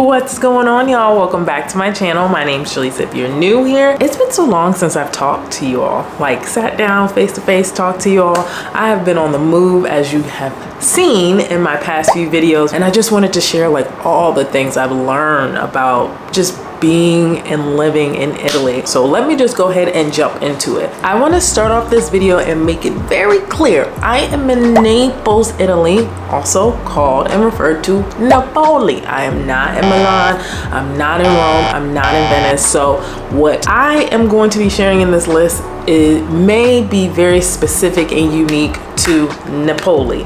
What's going on, y'all? Welcome back to my channel. My name's Shalisa. If you're new here, it's been so long since I've talked to you all, like sat down face to face, talked to you all. I have been on the move, as you have seen in my past few videos, and I just wanted to share like all the things I've learned about just being and living in Italy. So let me just go ahead and jump into it. I want to start off this video and make it very clear. I am in Naples, Italy, also called and referred to Napoli. I am not in Milan, I'm not in Rome, I'm not in Venice. So what I am going to be sharing in this list, it may be very specific and unique to Napoli.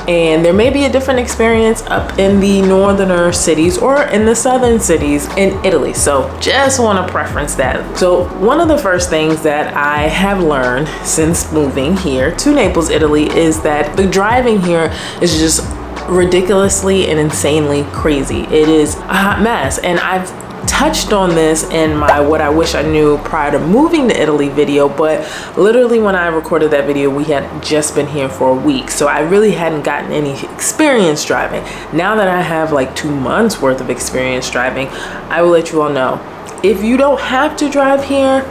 And there may be a different experience up in the northerner cities or in the southern cities in Italy. So just want to preference that. So one of the first things that I have learned since moving here to Naples, Italy, is that the driving here is just ridiculously and insanely crazy. It is a hot mess. And I've touched on this in my what I wish I knew prior to moving to Italy video, but literally when I recorded that video, we had just been here for a week, so I really hadn't gotten any experience driving. Now that I have like 2 months worth of experience driving, I will let you all know, if you don't have to drive here,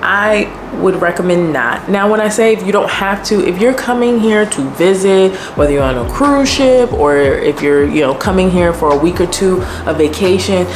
I would recommend not. Now, when I say if you don't have to, if you're coming here to visit, whether you're on a cruise ship or if you're coming here for a week or two of vacation,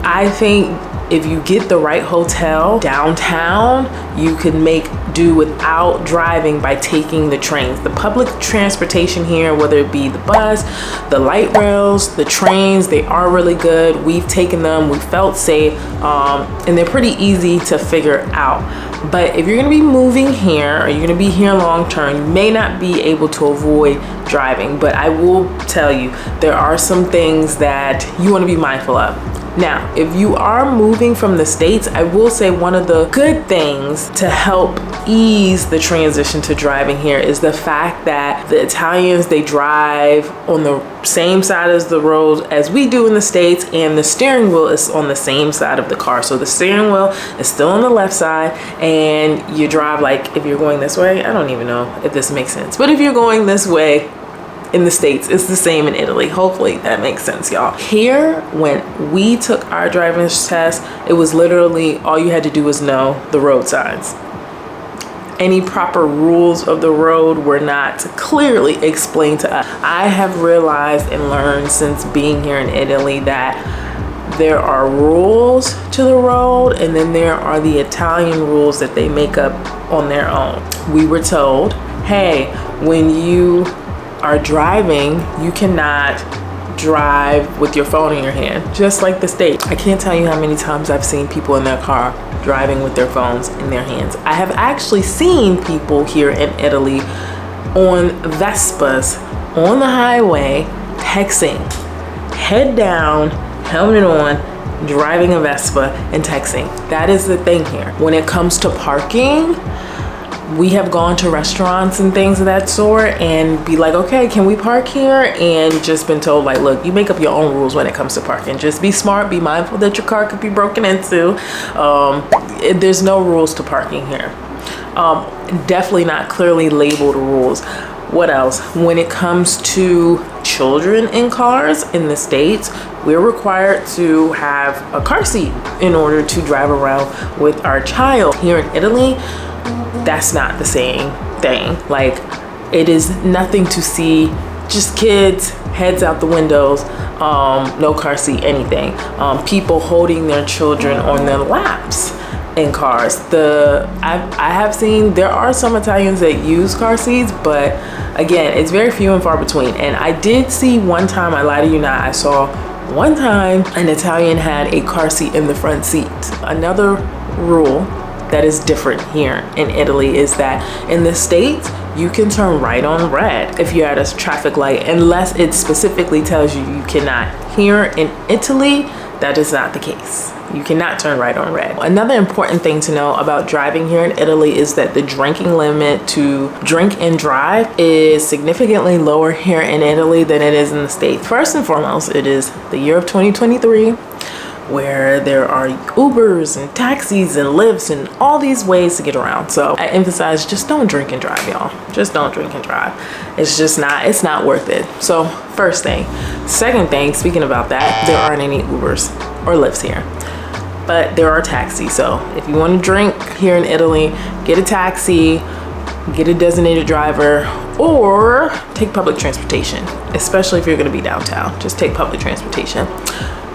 I think if you get the right hotel downtown, you can make do without driving by taking the trains. The public transportation here, whether it be the bus, the light rails, the trains, they are really good. We've taken them, we felt safe, and they're pretty easy to figure out. But if you're gonna be moving here or you're gonna be here long term, you may not be able to avoid driving. But I will tell you, there are some things that you wanna be mindful of. Now, if you are moving from the States, I will say one of the good things to help ease the transition to driving here is the fact that the Italians, they drive on the same side as the road as we do in the States, and the steering wheel is on the same side of the car. So the steering wheel is still on the left side, and you drive like, if you're going this way, I don't even know if this makes sense, but if you're going this way, in the States, it's the same in Italy. Hopefully that makes sense, y'all. Here, when we took our driver's test, it was literally all you had to do was know the road signs. Any proper rules of the road were not clearly explained to us. I have realized and learned since being here in Italy that there are rules to the road, and then there are the Italian rules that they make up on their own. We were told, hey, when you are driving, you cannot drive with your phone in your hand, just like the States. I can't tell you how many times I've seen people in their car driving with their phones in their hands. I have actually seen people here in Italy on Vespas on the highway texting, head down, helmet on, driving a Vespa and texting. That is the thing here. When it comes to parking, we have gone to restaurants and things of that sort and be like, okay, can we park here? And just been told like, look, you make up your own rules when it comes to parking. Just be smart, be mindful that your car could be broken into. There's no rules to parking here. Definitely not clearly labeled rules. What else? When it comes to children in cars in the States, we're required to have a car seat in order to drive around with our child. Here in Italy, that's not the same thing. Like, it is nothing to see, just kids, heads out the windows, no car seat, anything. People holding their children on their laps in cars. I have seen, there are some Italians that use car seats, but again, it's very few and far between. And I did see one time, I lie to you not, I saw one time an Italian had a car seat in the front seat. Another rule that is different here in Italy is that in the States, you can turn right on red if you're at a traffic light, unless it specifically tells you you cannot. Here in Italy, that is not the case. You cannot turn right on red. Another important thing to know about driving here in Italy is that the drinking limit to drink and drive is significantly lower here in Italy than it is in the States. First and foremost, it is the year of 2023. where there are Ubers and taxis and Lyfts and all these ways to get around. So I emphasize, just don't drink and drive, y'all. Just don't drink and drive. It's not worth it. So first thing. Second thing, speaking about that, there aren't any Ubers or Lyfts here, but there are taxis. So if you want to drink here in Italy, get a taxi, get a designated driver, or take public transportation, especially if you're going to be downtown. Just take public transportation.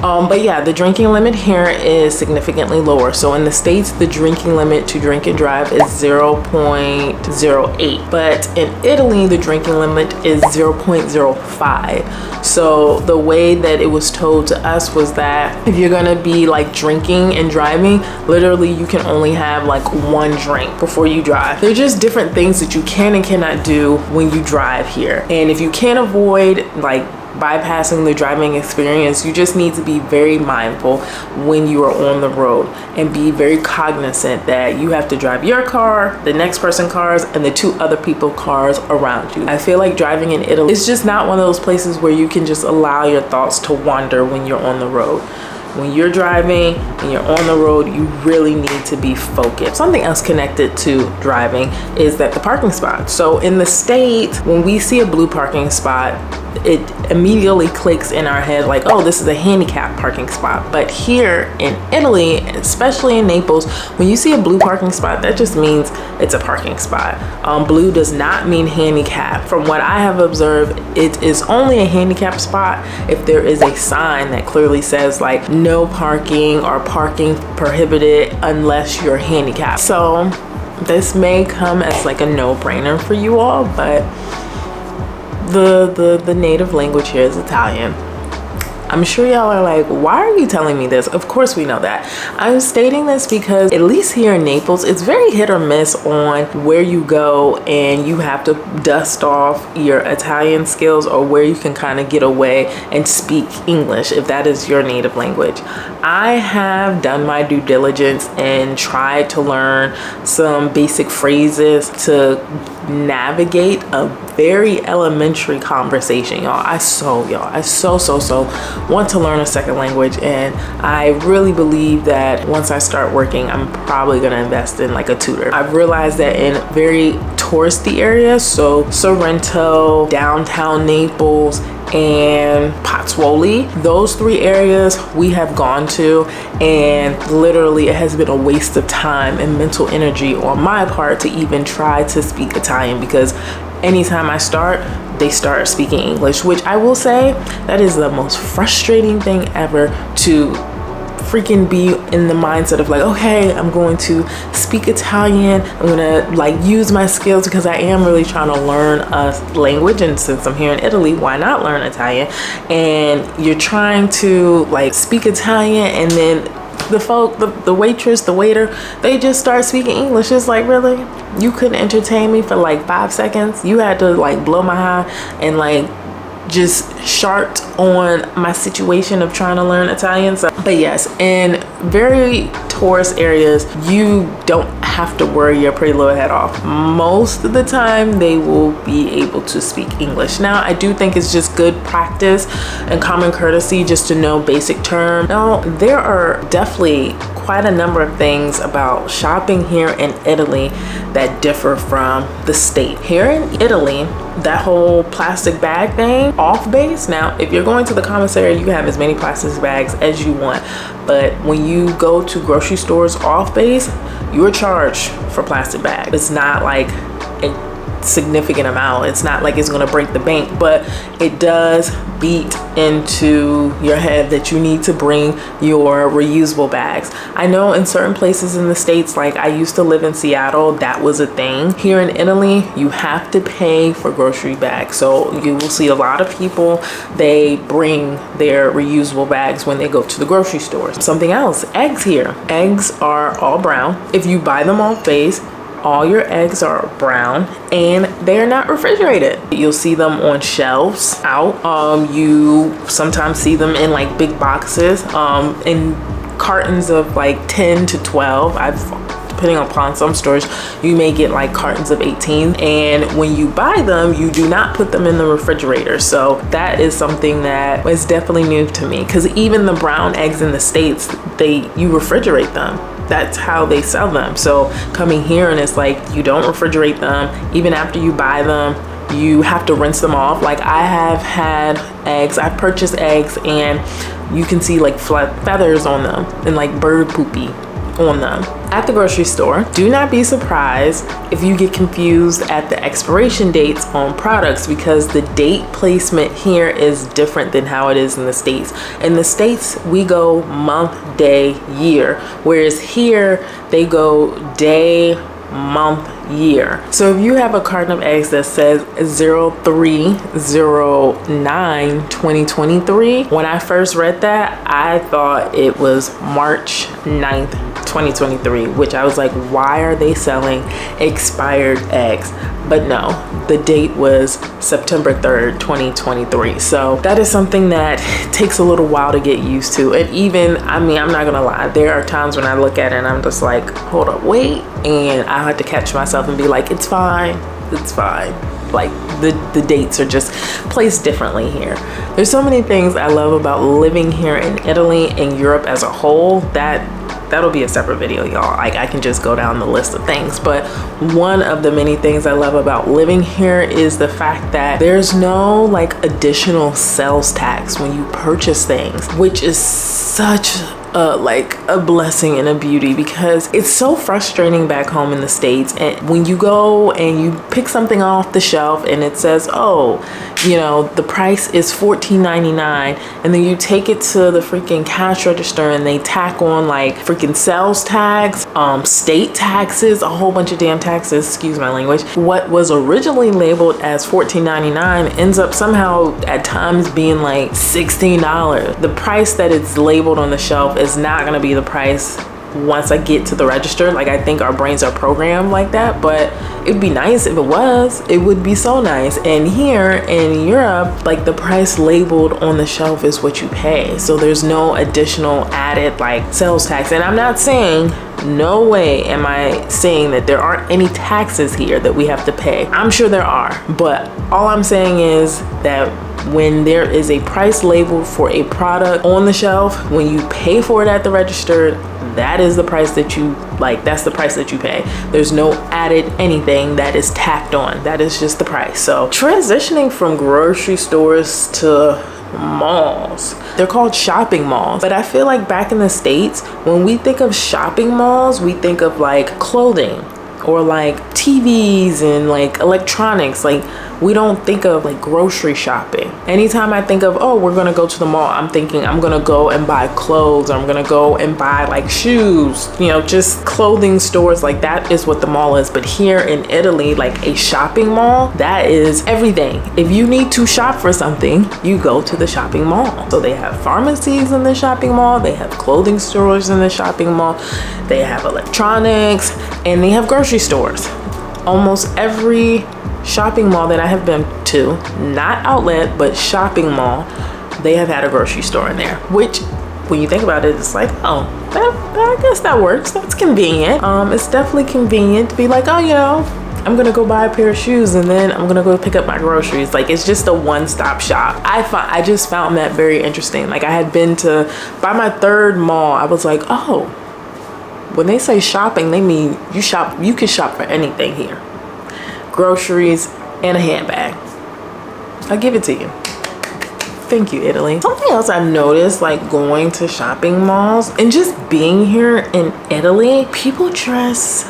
But yeah, the drinking limit here is significantly lower. So in the States, the drinking limit to drink and drive is 0.08. But in Italy, the drinking limit is 0.05. So the way that it was told to us was that if you're gonna be like drinking and driving, literally you can only have like one drink before you drive. They're just different things that you can and cannot do when you drive here. And if you can't avoid like bypassing the driving experience, you just need to be very mindful when you are on the road and be very cognizant that you have to drive your car, the next person's cars, and the two other people's cars around you. I feel like driving in Italy is just not one of those places where you can just allow your thoughts to wander when you're on the road. When you're driving and you're on the road, you really need to be focused. Something else connected to driving is that the parking spot. So in the States, when we see a blue parking spot, it immediately clicks in our head like, oh, this is a handicap parking spot. But here in Italy, especially in Naples, when you see a blue parking spot, that just means it's a parking spot. Blue does not mean handicap. From what I have observed, it is only a handicap spot if there is a sign that clearly says like no parking or parking prohibited unless you're handicapped. So this may come as like a no-brainer for you all, but the native language here is Italian. I'm sure y'all are like, why are you telling me this? Of course we know that. I'm stating this because at least here in Naples, it's very hit or miss on where you go and you have to dust off your Italian skills or where you can kind of get away and speak English if that is your native language. I have done my due diligence and tried to learn some basic phrases to navigate a very elementary conversation, y'all. I so want to learn a second language, and I really believe that once I start working, I'm probably gonna invest in like a tutor. I've realized that in very touristy areas, so Sorrento, downtown Naples, and Pozzuoli, those three areas we have gone to, and literally it has been a waste of time and mental energy on my part to even try to speak Italian, because anytime I start, they start speaking English, which I will say that is the most frustrating thing ever, to freaking be in the mindset of like, okay, I'm going to speak Italian, I'm gonna like use my skills because I am really trying to learn a language, and since I'm here in Italy, why not learn Italian? And you're trying to like speak Italian, and then the waitress, the waiter, they just start speaking English. It's like, really? You couldn't entertain me for like 5 seconds? You had to like blow my high and like just shart on my situation of trying to learn Italian. So, but yes, in very tourist areas, you don't have to worry your pretty little head off. Most of the time they will be able to speak English. Now, I do think it's just good practice and common courtesy just to know basic terms. Now, there are definitely quite a number of things about shopping here in Italy that differ from the state. Here in Italy, that whole plastic bag thing, off base. Now, if you're going to the commissary, you can have as many plastic bags as you want. But when you go to grocery stores off base, you are charged for plastic bags. It's not like a significant amount. It's not like it's gonna break the bank, but it does beat into your head that you need to bring your reusable bags. I know in certain places in the States, like I used to live in Seattle, that was a thing. Here in Italy, you have to pay for grocery bags. So you will see a lot of people, they bring their reusable bags when they go to the grocery stores. Something else, eggs here. Eggs are all brown. If you buy them off base, all your eggs are brown and they're not refrigerated. You'll see them on shelves out. You sometimes see them in like big boxes, in cartons of like 10 to 12. I've depending upon some stores, you may get like cartons of 18, and when you buy them, you do not put them in the refrigerator. So that is something that was definitely new to me, because even the brown eggs in the States, you refrigerate them. That's how they sell them. So coming here and it's like you don't refrigerate them. Even after you buy them, you have to rinse them off. Like I have had eggs, I've purchased eggs, and you can see like feathers on them and like bird poopy on them at the grocery store. Do not be surprised if you get confused at the expiration dates on products, because the date placement here is different than how it is in the States. In the States, we go month, day, year, whereas here they go day, month, year. So if you have a carton of eggs that says 03/09/2023, when I first read that, I thought it was March 9th 2023, which I was like, why are they selling expired eggs? But no, the date was September 3rd 2023. So that is something that takes a little while to get used to. And even, I mean, I'm not gonna lie, there are times when I look at it and I'm just like, hold up, wait, and I had to catch myself and be like, it's fine, it's fine. Like the dates are just placed differently here. There's so many things I love about living here in Italy and Europe as a whole that'll be a separate video, y'all. Like I can just go down the list of things, but one of the many things I love about living here is the fact that there's no like additional sales tax when you purchase things, which is such like a blessing and a beauty, because it's so frustrating back home in the States. And when you go and you pick something off the shelf and it says, oh, you know, the price is $14.99, and then you take it to the freaking cash register and they tack on like freaking sales tax, state taxes, a whole bunch of damn taxes, excuse my language. What was originally labeled as $14.99 ends up somehow at times being like $16. The price that it's labeled on the shelf is not going to be the price once I get to the register. Like I think our brains are programmed like that, but it'd be nice if it was. It would be so nice. And here in Europe, like the price labeled on the shelf is what you pay. So there's no additional added like sales tax. And I'm not saying, no way am I saying that there aren't any taxes here that we have to pay. I'm sure there are, but all I'm saying is that when there is a price label for a product on the shelf, when you pay for it at the register, that is the price that you like, that's the price that you pay. There's no added anything that is tacked on. That is just the price. So transitioning from grocery stores to malls, they're called shopping malls, but I feel like back in the States, when we think of shopping malls, we think of like clothing or like TVs and like electronics. Like we don't think of like grocery shopping. Anytime I think of, oh, we're gonna go to the mall, I'm thinking I'm gonna go and buy clothes, or I'm gonna go and buy like shoes, you know, just clothing stores. Like that is what the mall is. But here in Italy, like a shopping mall, that is everything. If you need to shop for something, you go to the shopping mall. So they have pharmacies in the shopping mall, they have clothing stores in the shopping mall, they have electronics, and they have grocery stores. Almost every shopping mall that I have been to, not outlet, but shopping mall, they have had a grocery store in there, which when you think about it, it's like, oh, I guess that works. That's convenient. It's definitely convenient to be like, oh, you know, I'm gonna go buy a pair of shoes and then I'm gonna go pick up my groceries. Like it's just a one-stop shop. I just found that very interesting. Like I had been to, by my third mall, I was like, oh, when they say shopping, they mean you can shop for anything here. Groceries and a handbag. I'll give it to you. Thank you, Italy. Something else I've noticed, like going to shopping malls and just being here in Italy, people dress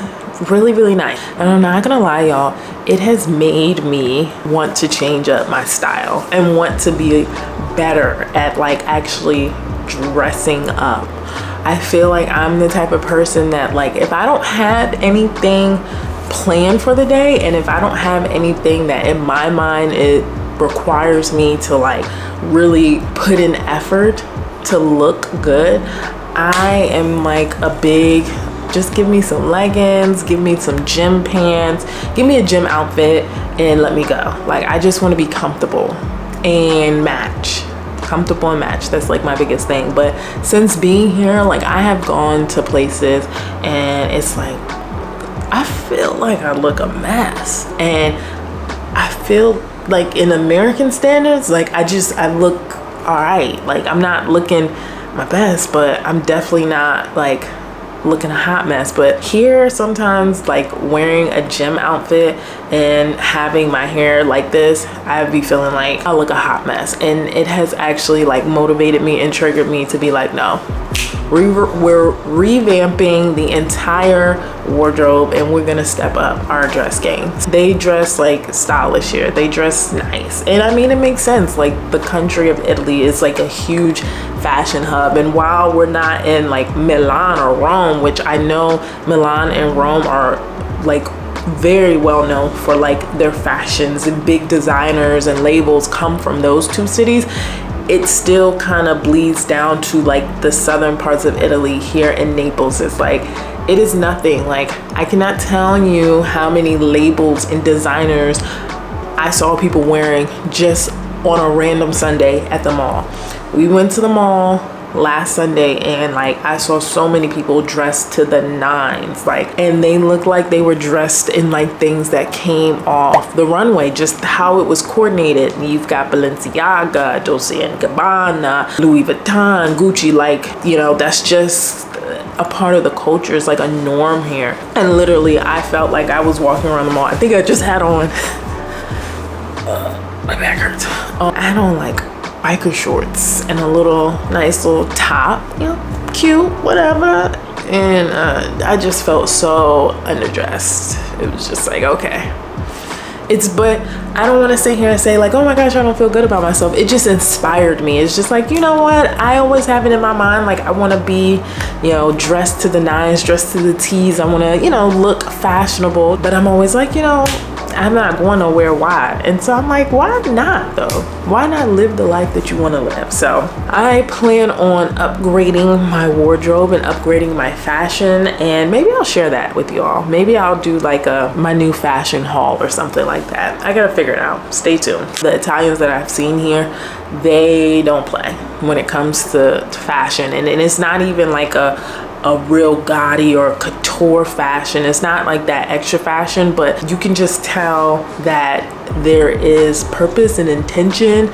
really, really nice. And I'm not gonna lie, y'all, it has made me want to change up my style and want to be better at like actually dressing up. I feel like I'm the type of person that like, if I don't have anything planned for the day, and if I don't have anything that in my mind it requires me to like really put in effort to look good, I am like a big, just give me some leggings, give me some gym pants, give me a gym outfit and let me go. Like I just want to be comfortable and match. comfortable and match. That's like my biggest thing. But since being here, like I have gone to places and it's like I feel like I look a mess, and I feel like in American standards, like I look all right. Like I'm not looking my best, but I'm definitely not like looking a hot mess. But here sometimes, like wearing a gym outfit and having my hair like this, I'd be feeling like I look a hot mess, and it has actually like motivated me and triggered me to be like, no, we're revamping the entire wardrobe and we're gonna step up our dress game. They dress like stylish here, they dress nice, and I mean it makes sense. Like the country of Italy is like a huge fashion hub, and while we're not in like Milan or Rome, which I know Milan and Rome are like very well known for like their fashions, and big designers and labels come from those two cities, it still kind of bleeds down to like the southern parts of Italy. Here in Naples, it's like it is nothing. Like I cannot tell you how many labels and designers I saw people wearing just on a random Sunday at the mall. We went to the mall last Sunday and like I saw so many people dressed to the nines, like, and they looked like they were dressed in like things that came off the runway, just how it was coordinated. You've got Balenciaga, Dolce & Gabbana, Louis Vuitton, Gucci, like, you know, that's just a part of the culture. It's like a norm here. And literally I felt like I was walking around the mall. I think I just had on my back hurts. I had on like biker shorts and a little nice little top, you know, cute, whatever, and I just felt so underdressed. It was just like, okay, but I don't want to sit here and say like, oh my gosh, I don't feel good about myself. It just inspired me. It's just like, you know what, I always have it in my mind, like I want to be, you know, dressed to the nines, dressed to the T's. I want to, you know, look fashionable, but I'm always like, you know, I'm not going nowhere. Why? And so I'm like, why not though? Why not live the life that you want to live? So I plan on upgrading my wardrobe and upgrading my fashion, and maybe I'll share that with y'all. Maybe I'll do like my new fashion haul or something like that. I gotta figure it out. Stay tuned. The Italians that I've seen here, they don't play when it comes to fashion, and it's not even like a real gaudy or couture fashion. It's not like that extra fashion, but you can just tell that there is purpose and intention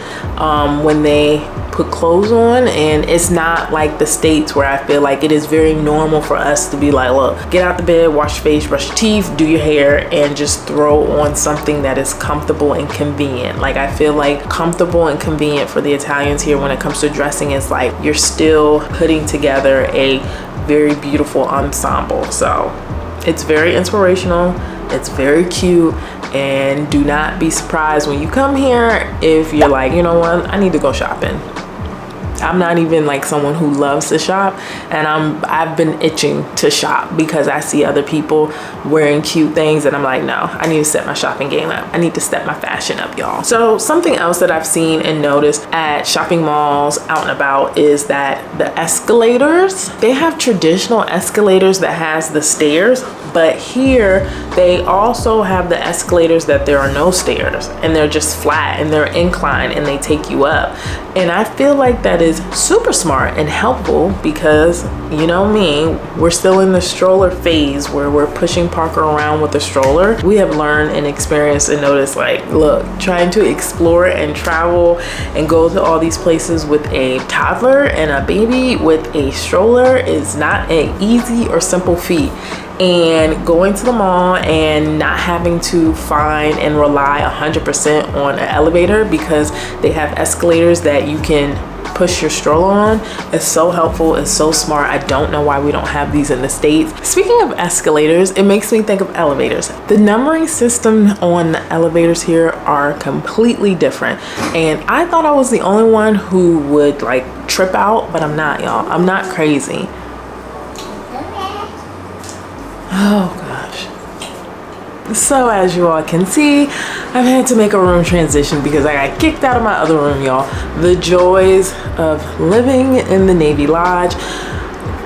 when they put clothes on. And it's not like the States where I feel like it is very normal for us to be like, look, get out the bed, wash your face, brush your teeth, do your hair, and just throw on something that is comfortable and convenient. Like I feel like comfortable and convenient for the Italians here when it comes to dressing is like you're still putting together a very beautiful ensemble. So it's very inspirational, it's very cute, and do not be surprised when you come here if you're like, you know what, I need to go shopping. I'm not even like someone who loves to shop, and I've been itching to shop because I see other people wearing cute things and I'm like, no, I need to step my shopping game up. I need to step my fashion up, y'all. So something else that I've seen and noticed at shopping malls out and about is that the escalators, they have traditional escalators that has the stairs, but here they also have the escalators that there are no stairs and they're just flat and they're inclined and they take you up. And I feel like that is super smart and helpful because, you know me, we're still in the stroller phase where we're pushing Parker around with the stroller. We have learned and experienced and noticed, like, look, trying to explore and travel and go to all these places with a toddler and a baby with a stroller is not an easy or simple feat. And going to the mall and not having to find and rely 100% on an elevator because they have escalators that you can push your stroller on is so helpful. It's so smart. I don't know why we don't have these in the States. Speaking of escalators, it makes me think of elevators. The numbering system on the elevators here are completely different, and I thought I was the only one who would like trip out, but I'm not, y'all. I'm not crazy. Oh gosh. So as you all can see, I've had to make a room transition because I got kicked out of my other room, y'all. The joys of living in the Navy Lodge.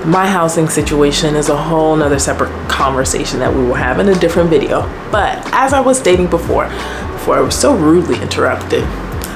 My housing situation is a whole nother separate conversation that we will have in a different video. But as I was stating before I was so rudely interrupted,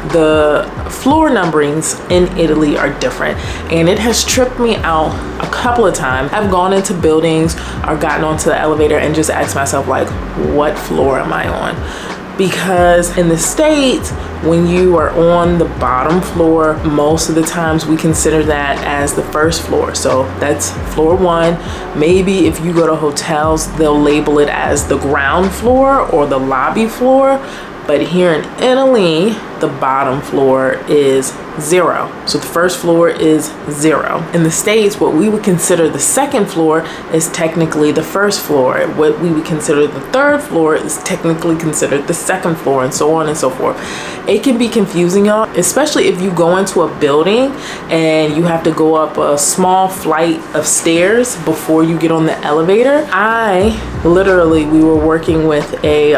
the floor numberings in Italy are different, and it has tripped me out a couple of times. I've gone into buildings or gotten onto the elevator and just asked myself, like, what floor am I on? Because in the States, when you are on the bottom floor, most of the times we consider that as the first floor. So that's floor 1. Maybe if you go to hotels, they'll label it as the ground floor or the lobby floor. But here in Italy, the bottom floor is 0. So the first floor is 0. In the States, what we would consider the second floor is technically the first floor. What we would consider the third floor is technically considered the second floor, and so on and so forth. It can be confusing, y'all, especially if you go into a building and you have to go up a small flight of stairs before you get on the elevator. We were working with a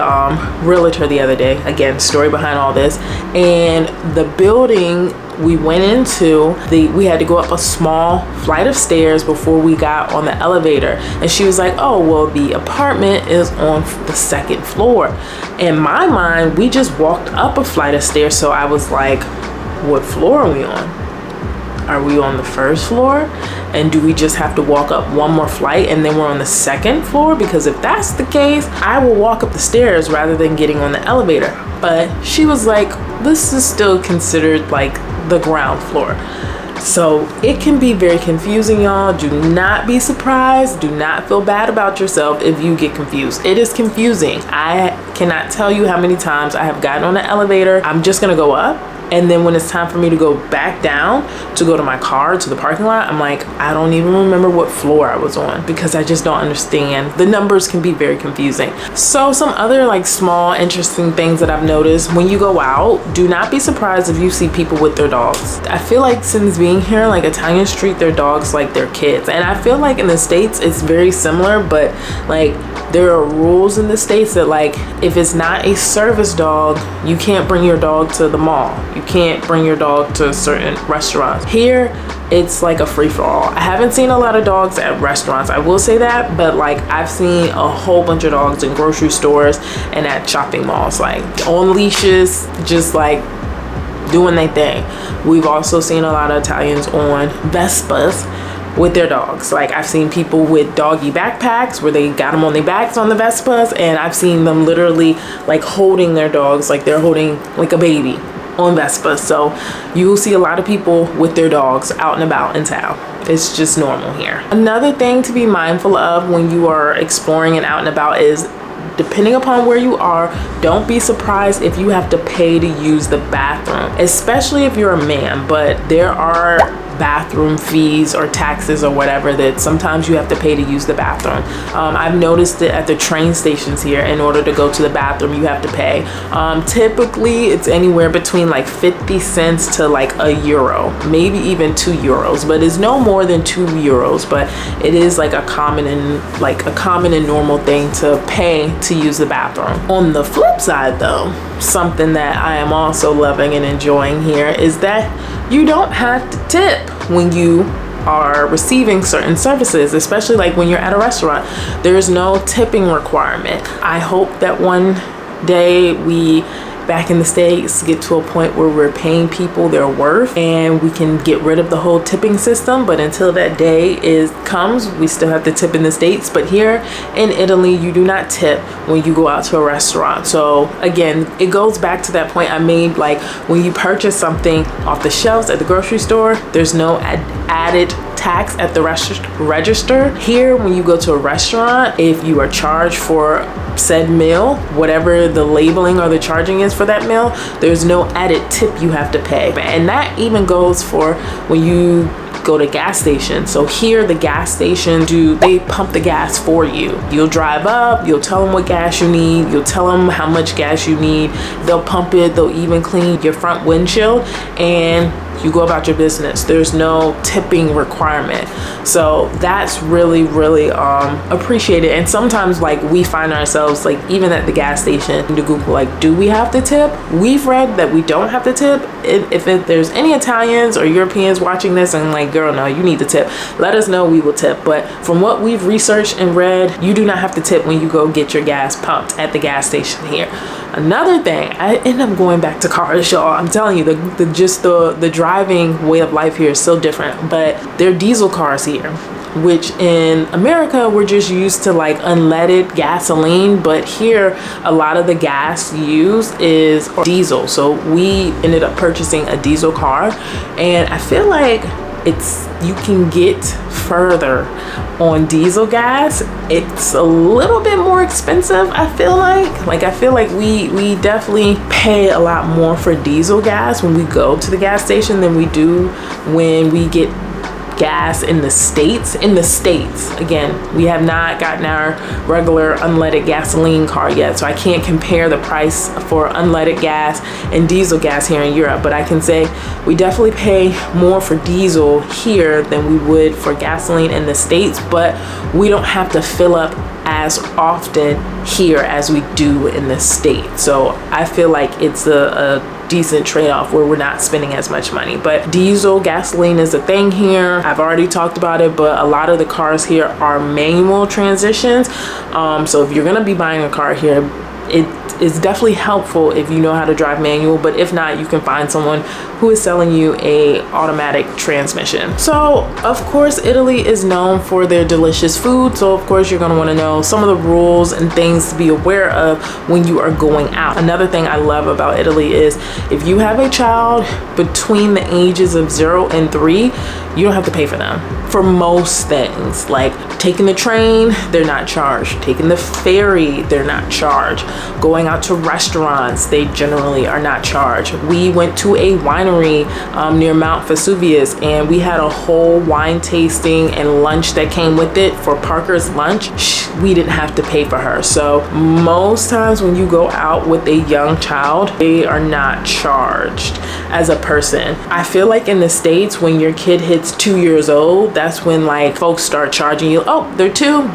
realtor the other day. Again, story behind all this. And the building we went into, we had to go up a small flight of stairs before we got on the elevator. And she was like, oh, well, the apartment is on the second floor. In my mind, we just walked up a flight of stairs. So I was like, what floor are we on? Are we on the first floor? And do we just have to walk up one more flight and then we're on the second floor? Because if that's the case, I will walk up the stairs rather than getting on the elevator. But she was like, this is still considered like the ground floor. So it can be very confusing, y'all. Do not be surprised. Do not feel bad about yourself if you get confused. It is confusing. I cannot tell you how many times I have gotten on the elevator. I'm just gonna go up, and then when it's time for me to go back down to go to my car, to the parking lot, I'm like, I don't even remember what floor I was on because I just don't understand. The numbers can be very confusing. So some other like small interesting things that I've noticed: when you go out, do not be surprised if you see people with their dogs. I feel like since being here, like Italians treat their dogs like their kids. And I feel like in the States, it's very similar, but like there are rules in the States that like, if it's not a service dog, you can't bring your dog to the mall. You can't bring your dog to certain restaurants. Here, it's like a free-for-all. I haven't seen a lot of dogs at restaurants, I will say that, but like I've seen a whole bunch of dogs in grocery stores and at shopping malls, like on leashes, just like doing their thing. We've also seen a lot of Italians on Vespas with their dogs. Like I've seen people with doggy backpacks where they got them on their backs on the Vespas, and I've seen them literally like holding their dogs like they're holding like a baby on Vespa. So you will see a lot of people with their dogs out and about in town. It's just normal here. Another thing to be mindful of when you are exploring and out and about is, depending upon where you are, don't be surprised if you have to pay to use the bathroom, especially if you're a man. But there are bathroom fees or taxes or whatever that sometimes you have to pay to use the bathroom. I've noticed it at the train stations here. In order to go to the bathroom, you have to pay. Typically it's anywhere between like 50 cents to like €1, maybe even €2, but it's no more than €2. But it is like a common and normal thing to pay to use the bathroom. On the flip side though, something that I am also loving and enjoying here is that you don't have to tip when you are receiving certain services, especially like when you're at a restaurant. There's no tipping requirement. I hope that one day we back in the States get to a point where we're paying people their worth and we can get rid of the whole tipping system. But until that day comes, we still have to tip in the States. But here in Italy, you do not tip when you go out to a restaurant. So again, it goes back to that point I made, like when you purchase something off the shelves at the grocery store, there's no added tax at the register. Here, when you go to a restaurant, if you are charged for said meal, whatever the labeling or the charging is for that meal, there's no added tip you have to pay. And that even goes for when you go to gas stations. So here, the gas station, they pump the gas for you. You'll drive up, you'll tell them what gas you need, you'll tell them how much gas you need, they'll pump it, they'll even clean your front windshield, and you go about your business. There's no tipping requirement. So that's really, really appreciated. And sometimes like we find ourselves like even at the gas station to Google, like, do we have to tip? We've read that we don't have to tip. If there's any Italians or Europeans watching this and like, girl, no, you need to tip, let us know, we will tip. But from what we've researched and read, you do not have to tip when you go get your gas pumped at the gas station here. Another thing, I end up going back to cars, y'all. I'm telling you, the driving way of life here is so different. But they're diesel cars here, which in America we're just used to like unleaded gasoline, but here a lot of the gas used is diesel. So we ended up purchasing a diesel car, and I feel like you can get further on diesel gas. It's a little bit more expensive, I feel like we definitely pay a lot more for diesel gas when we go to the gas station than we do when we get gas in the States. Again, we have not gotten our regular unleaded gasoline car yet, so I can't compare the price for unleaded gas and diesel gas here in Europe, but I can say we definitely pay more for diesel here than we would for gasoline in the States, but we don't have to fill up as often here as we do in the States. So I feel like it's a decent trade-off where we're not spending as much money. But diesel, gasoline is a thing here. I've already talked about it, but a lot of the cars here are manual transmissions. So if you're gonna be buying a car here, it is definitely helpful if you know how to drive manual, but if not, you can find someone who is selling you a automatic transmission. So of course, Italy is known for their delicious food. So of course, you're gonna wanna know some of the rules and things to be aware of when you are going out. Another thing I love about Italy is if you have a child between the ages of 0 and 3, you don't have to pay for them for most things. Like taking the train, they're not charged. Taking the ferry, they're not charged. Going out to restaurants, they generally are not charged. We went to a winery near Mount Vesuvius, and we had a whole wine tasting and lunch that came with it for Parker's lunch. We didn't have to pay for her. So most times when you go out with a young child, they are not charged as a person. I feel like in the States, when your kid hits 2 years old, that's when like folks start charging you. Oh, they're 2.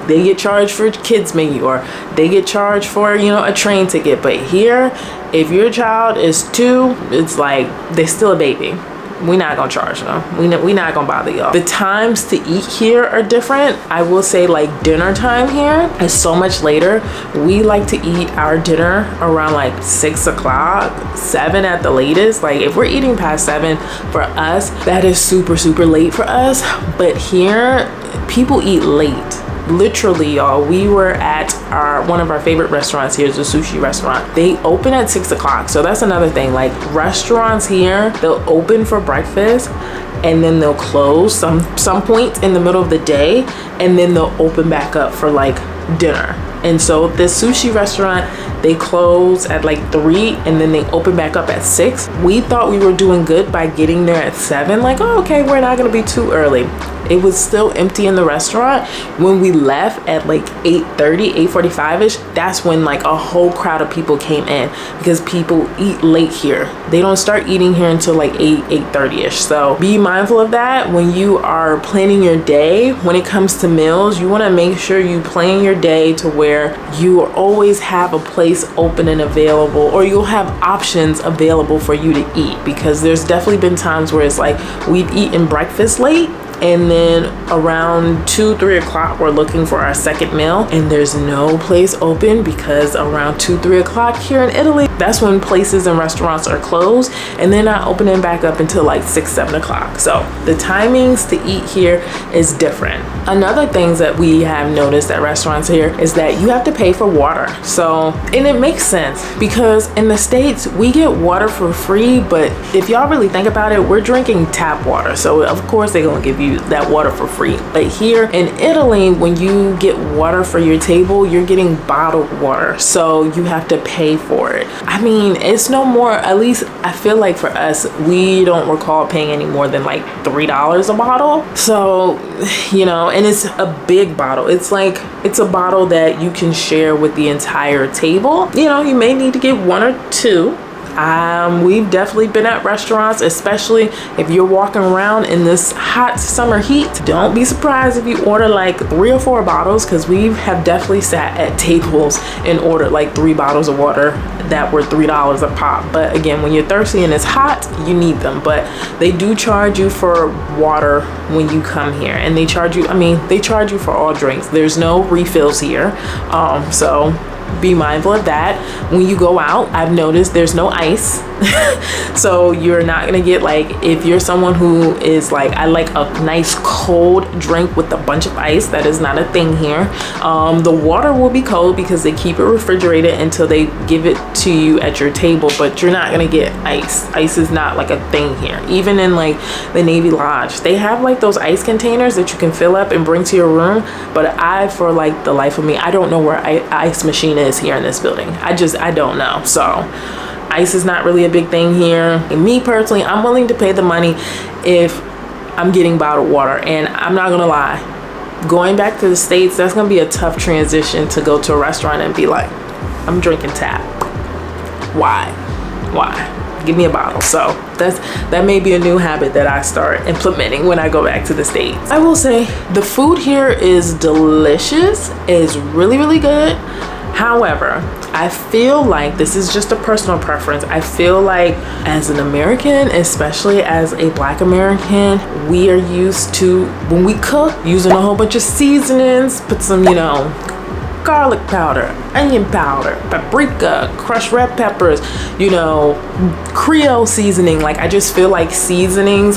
They get charged for kids menu, or they get charged for, you know, a train ticket. But here, if your child is 2, it's like they're still a baby. We're not gonna charge them. We're not gonna bother y'all. The times to eat here are different. I will say like dinner time here is so much later. We like to eat our dinner around like 6 o'clock, 7 at the latest. Like if we're eating past 7, for us, that is super, super late for us. But here, people eat late. Literally, y'all, we were at one of our favorite restaurants here, is a sushi restaurant. They open at 6 o'clock. So that's another thing. Like restaurants here, they'll open for breakfast and then they'll close some point in the middle of the day, and then they'll open back up for like dinner. And so this sushi restaurant, they close at like 3 and then they open back up at 6. We thought we were doing good by getting there at 7. Like, oh, okay, we're not gonna be too early. It was still empty in the restaurant. When we left at like 8:30, 8:45-ish, that's when like a whole crowd of people came in, because people eat late here. They don't start eating here until like 8:30-ish. So be mindful of that when you are planning your day. When it comes to meals, you wanna make sure you plan your day to where you always have a place open and available, or you'll have options available for you to eat, because there's definitely been times where it's like we've eaten breakfast late, and then around 2, 3 o'clock, we're looking for our second meal, and there's no place open, because around 2, 3 o'clock here in Italy, that's when places and restaurants are closed, and they're not opening back up until like 6, 7 o'clock. So the timings to eat here is different. Another things that we have noticed at restaurants here is that you have to pay for water. So, and it makes sense, because in the States, we get water for free, but if y'all really think about it, we're drinking tap water. So of course they're gonna give you that water for free. But here in Italy, when you get water for your table, you're getting bottled water, so you have to pay for it. I mean, it's no more, at least I feel like for us, we don't recall paying any more than like $3 a bottle. So, you know, and it's a big bottle. It's like, it's a bottle that you can share with the entire table. You know, you may need to get 1 or 2. We've definitely been at restaurants, especially if you're walking around in this hot summer heat. Don't be surprised if you order like 3 or 4 bottles, because we have definitely sat at tables and ordered like 3 bottles of water that were $3 a pop. But again, when you're thirsty and it's hot, you need them. But they do charge you for water when you come here, and they charge you, I mean, they charge you for all drinks. There's no refills here. So be mindful of that. When you go out, I've noticed there's no ice. So you're not gonna get like, if you're someone who is like, I like a nice cold drink with a bunch of ice, that is not a thing here. The water will be cold because they keep it refrigerated until they give it to you at your table, but you're not gonna get ice. Ice is not like a thing here. Even in like the Navy Lodge, they have like those ice containers that you can fill up and bring to your room, but for like the life of me, I don't know where ice machine is here in this building. I don't know. So ice is not really a big thing here. And me personally, I'm willing to pay the money if I'm getting bottled water. And I'm not gonna lie, going back to the States, that's gonna be a tough transition to go to a restaurant and be like, I'm drinking tap. Why? Give me a bottle. So that may be a new habit that I start implementing when I go back to the States. I will say the food here is delicious. It's really, really good. However, I feel like, this is just a personal preference, I feel like as an American, especially as a Black American, we are used to, when we cook, using a whole bunch of seasonings, put some, garlic powder, onion powder, paprika, crushed red peppers, Creole seasoning. Like, I just feel like seasonings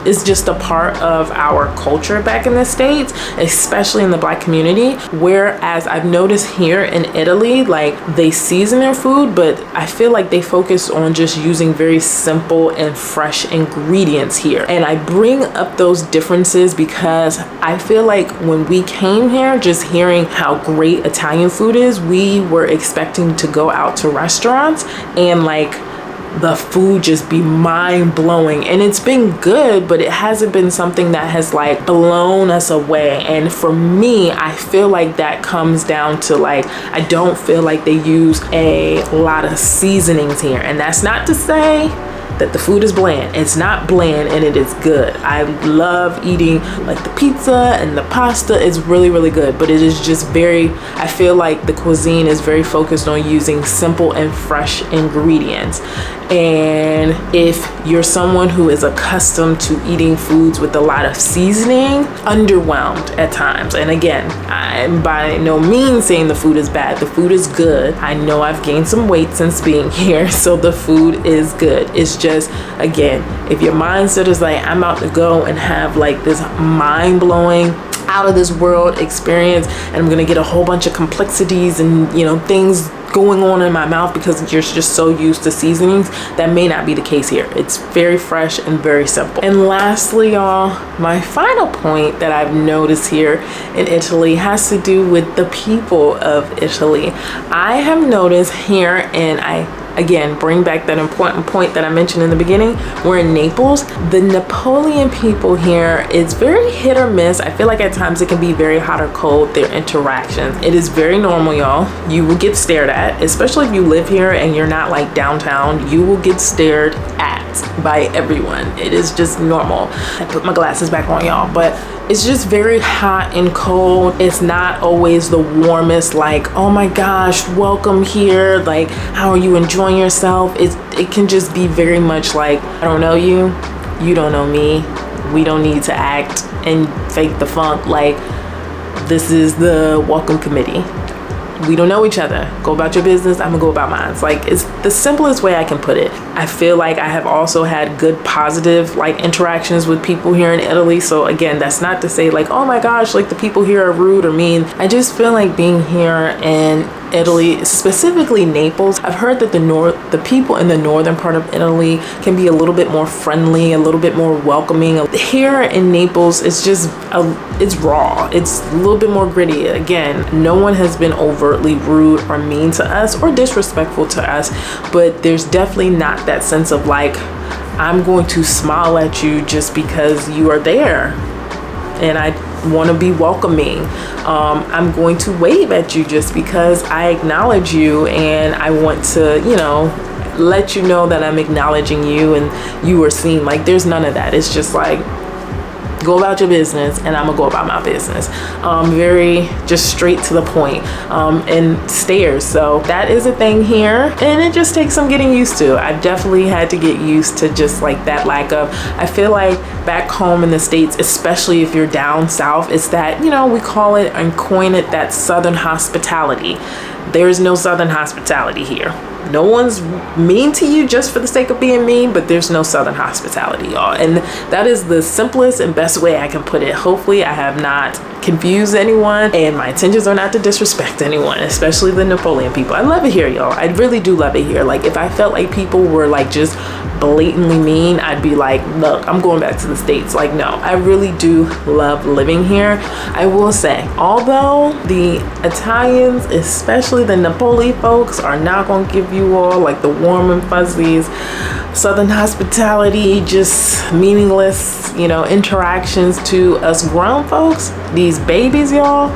is just a part of our culture back in the States, especially in the Black community. Whereas I've noticed here in Italy, like, they season their food, but I feel like they focus on just using very simple and fresh ingredients here. And I bring up those differences because I feel like when we came here, just hearing how great Italian food is, we were expecting to go out to restaurants and like the food just be mind-blowing, and it's been good, but it hasn't been something that has like blown us away. And for me, I feel like that comes down to like, I don't feel like they use a lot of seasonings here. And that's not to say that the food is bland. It's not bland, and it is good. I love eating like the pizza and the pasta. It's really, really good, but it is just I feel like the cuisine is very focused on using simple and fresh ingredients. And if you're someone who is accustomed to eating foods with a lot of seasoning, underwhelmed at times. And again, I'm by no means saying the food is bad. The food is good. I know I've gained some weight since being here, so the food is good. It's just, again, if your mindset is like, I'm about to go and have like this mind-blowing, out of this world experience, and I'm gonna get a whole bunch of complexities and things going on in my mouth because you're just so used to seasonings, that may not be the case here. It's very fresh and very simple. And lastly, y'all, my final point that I've noticed here in Italy has to do with the people of Italy. I have noticed here, and I again bring back that important point that I mentioned in the beginning, we're in Naples. The Napoleon people here, it's very hit or miss. I feel like at times it can be very hot or cold, their interactions. It is very normal, y'all. You will get stared at, especially if you live here and you're not like downtown. You will get stared at by everyone. It is just normal. I put my glasses back on, y'all, but it's just very hot and cold. It's not always the warmest, like, oh my gosh, welcome here, like, how are you enjoying yourself? It can just be very much like, I don't know you, you don't know me, we don't need to act and fake the funk. Like, this is the welcome committee. We don't know each other. Go about your business, I'm gonna go about mine. It's like, it's the simplest way I can put it. I feel like I have also had good positive like interactions with people here in Italy. So again, that's not to say like, oh my gosh, like the people here are rude or mean. I just feel like being here in Italy, specifically Naples, I've heard that the people in the northern part of Italy can be a little bit more friendly, a little bit more welcoming. Here in Naples, it's just it's raw. It's a little bit more gritty. Again, no one has been overtly rude or mean to us or disrespectful to us, but there's definitely not that sense of like, I'm going to smile at you just because you are there and I want to be welcoming. I'm going to wave at you just because I acknowledge you and I want to, let you know that I'm acknowledging you and you are seen. Like, there's none of that. It's just like, go about your business and I'm gonna go about my business. Very just straight to the point, and stairs. So that is a thing here, and it just takes some getting used to. I definitely had to get used to just like that lack of, I feel like back home in the States, especially if you're down south, it's that, we call it and coin it that Southern hospitality. There's no Southern hospitality here. No one's mean to you just for the sake of being mean, but there's no Southern hospitality, y'all. And that is the simplest and best way I can put it. Hopefully I have not confused anyone, and my intentions are not to disrespect anyone, especially the Napoleon people. I love it here, y'all. I really do love it here. Like, if I felt like people were like just blatantly mean, I'd be like, look, I'm going back to the States. Like, no, I really do love living here. I will say, although the Italians, especially the Napoli folks, are not going to give you all like the warm and fuzzies, Southern hospitality, just meaningless, you know, interactions to us grown folks, these babies, y'all,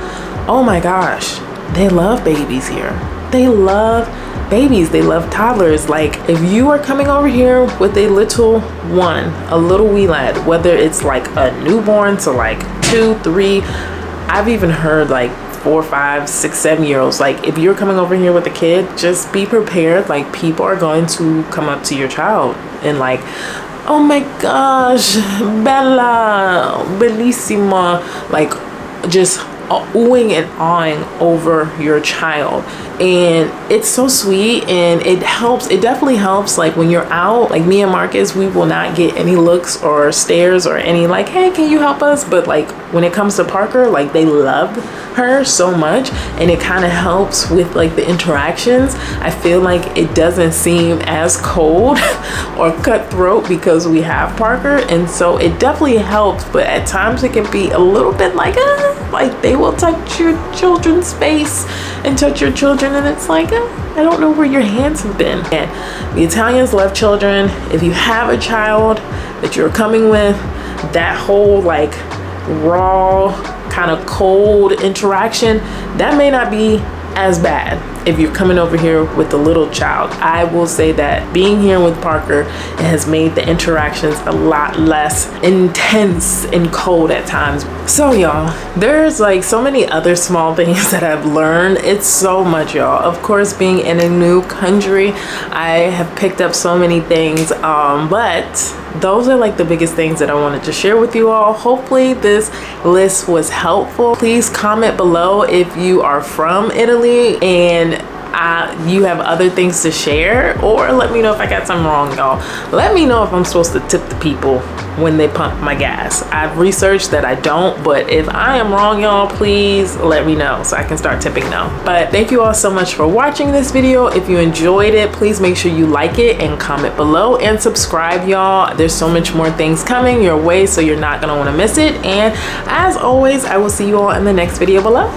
oh my gosh, they love babies here. They love babies. They love toddlers. Like, if you are coming over here with a little one, a little wee lad, whether it's like a newborn to like 2, 3, I've even heard like 4, 5, 6, 7-year-olds. Like, if you're coming over here with a kid, just be prepared. Like, people are going to come up to your child and like, oh my gosh, bella, bellissima, like just oohing and awing over your child. And it's so sweet, and it helps. It definitely helps. Like, when you're out, like me and Marcus, we will not get any looks or stares or any like, hey, can you help us? But like, when it comes to Parker, like, they love her so much, and it kind of helps with like the interactions. I feel like it doesn't seem as cold or cutthroat because we have Parker, and so it definitely helps. But at times it can be a little bit like they will touch your children's face and touch your children, and it's like, I don't know where your hands have been. And the Italians love children. If you have a child that you're coming with, that whole like raw kind of cold interaction, that may not be as bad if you're coming over here with a little child. I will say that being here with Parker, it has made the interactions a lot less intense and cold at times. So y'all, there's like so many other small things that I've learned. It's so much, y'all. Of course, being in a new country, I have picked up so many things, but those are like the biggest things that I wanted to share with you all. Hopefully this list was helpful. Please comment below if you are from Italy and you have other things to share, or let me know if I got something wrong, y'all. Let me know if I'm supposed to tip the people when they pump my gas. I've researched that I don't, but if I am wrong, y'all, please let me know so I can start tipping now. But thank you all so much for watching this video. If you enjoyed it, please make sure you like it and comment below and subscribe, y'all. There's so much more things coming your way, so you're not gonna want to miss it. And as always, I will see you all in the next video below.